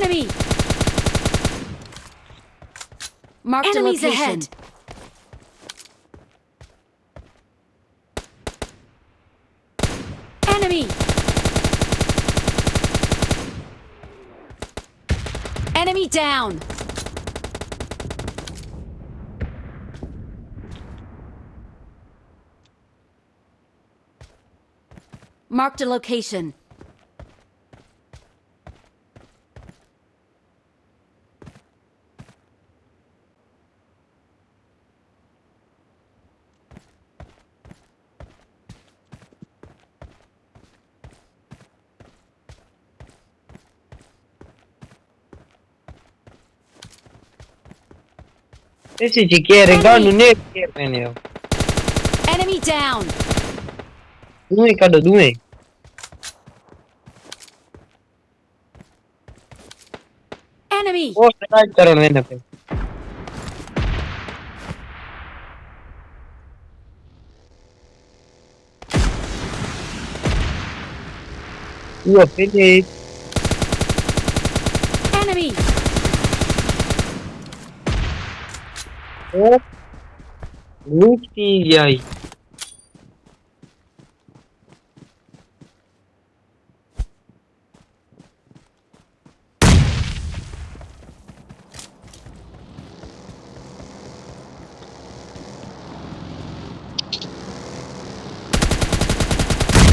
Enemy! Marked enemies a location. Ahead. Enemy! Enemy down! Marked a location. Esse de que era igual no negro, pneu. Enemy down! Um cada dois. Enemy! Oh, strike करो लेने पे. You are finished. Enemy! Oh, Lucy, aí.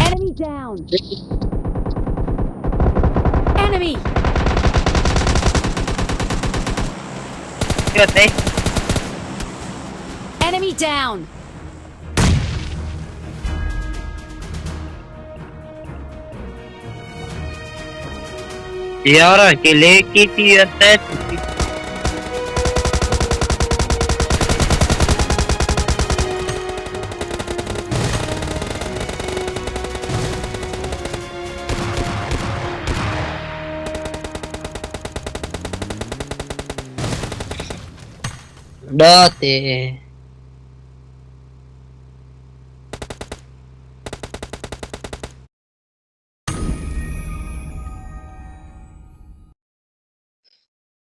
Enemy down! Enemy! Eu até. Enemy down! E agora que ele que até. Date.